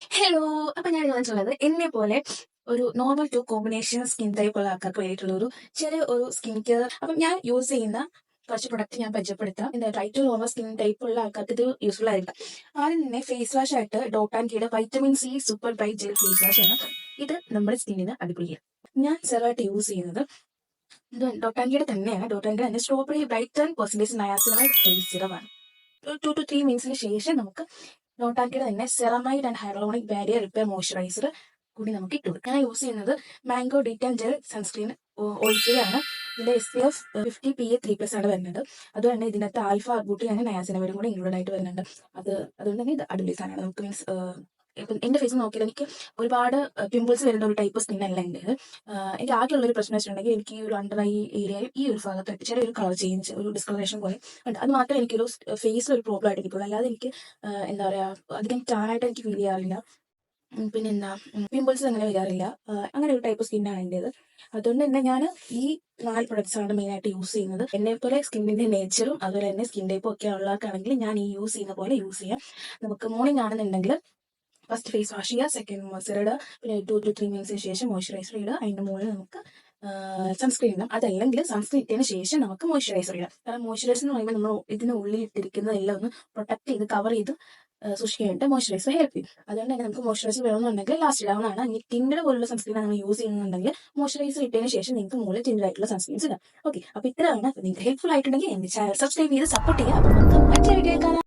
Hello. അപ്പൊ ഞാൻ ചോദിച്ചുള്ളത് എന്നെ പോലെ ഒരു normal to combination skin type ഉള്ള ആൾക്കാർക്ക് വേണ്ടിയിട്ടുള്ള ഒരു ചെറിയ ഒരു സ്കിൻ കെയർ. അപ്പം ഞാൻ യൂസ് ചെയ്യുന്ന കുറച്ച് പ്രൊഡക്റ്റ് ഞാൻ പരിചയപ്പെടുത്താം. എന്താ dry to normal skin type ഉള്ള ആൾക്കാർക്ക് ഇത് യൂസ്ഫുൾ ആയിരിക്കും. ആദ്യം തന്നെ ഫേസ് വാഷ് ആയിട്ട് ഡോട്ട് ആൻഡ് കീയുടെ vitamin C super bright gel face wash ആണ്. ഇത് നമ്മുടെ സ്കിന്നിന് അടിപൊളിയാണ്. ഞാൻ ചെറുതായിട്ട് യൂസ് ചെയ്യുന്നത് ഇത് ഡോട്ട് ആൻഡ് കീയുടെ തന്നെയാണ്. ഡോട്ട് ആൻഡ് തന്നെ സ്ട്രോബെറി ബ്രൈറ്റ് 10% നയാസിനമൈഡ് ഫേസ് സിറമാണ്. 2 to 3 മിനിറ്റ്സിന് ശേഷം നമുക്ക് നോട്ടാക്കിയുടെ തന്നെ ceramide and hyaluronic barrier repair moisturiser കൂടി നമുക്ക് ഇട്ടു. ഞാൻ യൂസ് ചെയ്യുന്നത് mango detan gel sunscreen oil free ആണ്. ഇതിന്റെ SPF 50 PA 3+ ആണ് വരുന്നത്. അതുകൊണ്ട് തന്നെ ഇതിനകത്ത് ആൽഫ അർബൂട്ടിൻ ആൻഡ് നയാസിനമൈഡും കൂടി ഇൻക്ലൂഡ് ആയിട്ട് വരുന്നുണ്ട്. അതുകൊണ്ട് തന്നെ ഇത് അടിപൊളി സാധനമാണ്. നമുക്ക് മീൻസ് ഇപ്പം എന്റെ ഫേസ് നോക്കിയാൽ എനിക്ക് ഒരുപാട് പിമ്പിൾസ് വരുന്ന ഒരു ടൈപ്പ് സ്കിൻ അല്ല എൻ്റെ. എനിക്ക് ആകെയുള്ള ഒരു പ്രശ്നം വെച്ചിട്ടുണ്ടെങ്കിൽ എനിക്ക് ഈ ഒരു അണ്ടർ ഐ ഏരിയയിൽ ഈ ഒരു ഭാഗത്തായിട്ട് ചെറിയൊരു കളർ ചേഞ്ച്, ഒരു ഡിസ്കളറേഷൻ പോലെ ഉണ്ട്. അത് മാത്രമേ എനിക്കൊരു ഫേസിൽ ഒരു പ്രോബ്ലം ആയിട്ട് എനിക്കുള്ളൂ. അല്ലാതെ എനിക്ക് എന്താ പറയാ, അധികം ടാനായിട്ട് എനിക്ക് ഫീൽ ചെയ്യാറില്ല. പിന്നെന്താ, പിമ്പിൾസ് അങ്ങനെ വരാറില്ല. അങ്ങനെ ഒരു ടൈപ്പ് സ്കിന്നാണ് എൻ്റെത്. അതുകൊണ്ട് തന്നെ ഞാൻ ഈ 4 പ്രൊഡക്ട്സ് ആണ് മെയിനായിട്ട് യൂസ് ചെയ്യുന്നത്. എന്നെ പോലെ സ്കിന്നിന്റെ നേച്ചറും അതുപോലെ തന്നെ സ്കിൻ ടൈപ്പും ഒക്കെ ഉള്ളവർക്കാണെങ്കിൽ ഞാൻ ഈ യൂസ് ചെയ്യുന്ന പോലെ യൂസ് ചെയ്യാം. നമുക്ക് മോർണിംഗ് ആണെന്നുണ്ടെങ്കിൽ ഫസ്റ്റ് ഫേസ് വാഷ് ചെയ്യുക, സെക്കൻഡ് മോയ്സ്ചർ ഇടുക, പിന്നെ 2 to 3 മിനിറ്റ്സിന് ശേഷം മോയ്സ്ചറൈസർ ഇടുക. അതിന്റെ മുകളിൽ നമുക്ക് സൺസ്ക്രീൻ ഇടാം. അതല്ലെങ്കിൽ സൺസ്ക്രീൻ ഇട്ടതിന് ശേഷം നമുക്ക് മോയ്സ്ചറൈസർ ഇടാം. കാരണം മോയ്സ്ചറൈസർ എന്ന് പറയുമ്പോൾ നമ്മൾ ഇതിനുള്ളിൽ ഇട്ടിരിക്കുന്നതെല്ലാം ഒന്ന് പ്രൊട്ടക്ട് ചെയ്ത് കവർ ചെയ്ത് സൂക്ഷിക്കാനായിട്ട് മോയ്സ്ചറൈസർ ഹെൽപ്പ് ചെയ്യും. അതുകൊണ്ട് തന്നെ നമുക്ക് മോയ്സ്ചറൈസർ വേണമെന്നുണ്ടെങ്കിൽ ലാസ്റ്റ് ഇടാവുന്നതാണ്. ഇനി ടിൻഡർ പോലുള്ള സൺസ്ക്രീൻ നമ്മൾ യൂസ് ചെയ്യുന്നുണ്ടെങ്കിൽ മോയ്സ്ചറൈസർ ഇട്ടതിന് ശേഷം നിങ്ങൾക്ക് മുകളിൽ ടിൻഡർ ആയിട്ടുള്ള സൺസ്ക്രീൻസ് ഇടാം. ഓക്കെ, അപ്പോൾ ഇത്രയാണ്. നിങ്ങൾക്ക് ഹെൽപ്ഫുൾ ആയിട്ടുണ്ടെങ്കിൽ എന്റെ ചാനൽ സബ്സ്ക്രൈബ് ചെയ്ത് സപ്പോർട്ട് ചെയ്യുക. അപ്പോൾ നമുക്ക് മറ്റേ വീഡിയോ കാണാം.